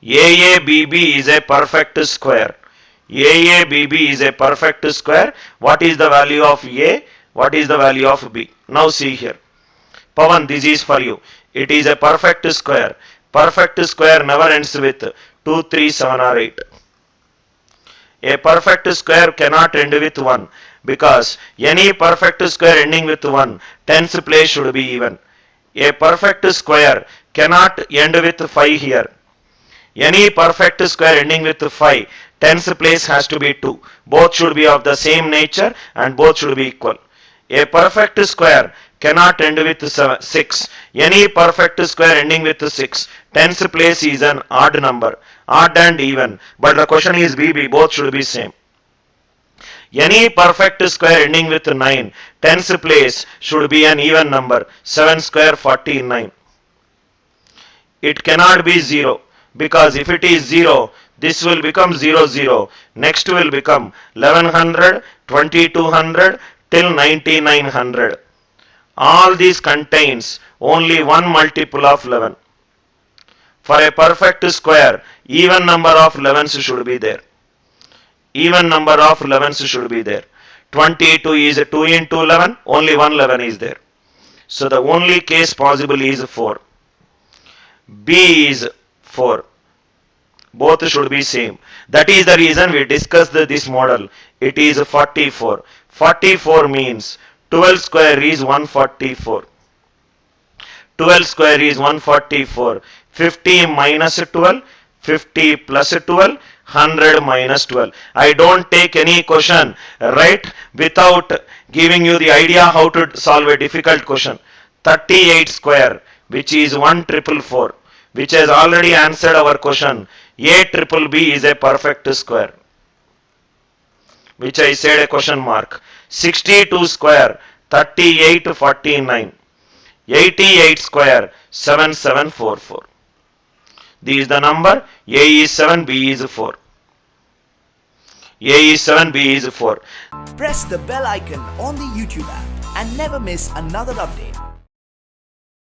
AABB is a perfect square. AABB is a perfect square. What is the value of A? What is the value of B? Now see here. Pawan, this is for you. It is a perfect square. Perfect square never ends with 2, 3, 7 or 8. A perfect square cannot end with 1 because any perfect square ending with 1, tens place should be even. A perfect square cannot end with 5 here. Any perfect square ending with 5, tens place has to be 2. Both should be of the same nature and both should be equal. A perfect square cannot end with 6. Any perfect square ending with 6, tens place is an odd number, odd and even. But the question is BB, both should be same. Any perfect square ending with 9, tens place should be an even number, 7 square 49. It cannot be 0. Because if it is 0, this will become 0, 0. Next will become 1100, 2200 till 9900. All these contains only one multiple of 11. For a perfect square, even number of 11s should be there. Even number of 11s should be there. 22 is 2 into 11, only one 11 is there. So the only case possible is 4. B is 4. Both should be same. That is the reason we discussed this model. It is 44. 44 means 12 square is 144. 12 square is 144. 50 minus 12, 50 plus 12, 100 minus 12. I don't take any question right without giving you the idea how to solve a difficult question. 38 square, which is 1444, which has already answered our question. A triple B is a perfect square, which I said a question mark. 62 square, 38 49. 88 square, 7744. This is the number. A is 7, B is 4. A is 7, B is 4. Press the bell icon on the YouTube app and never miss another update.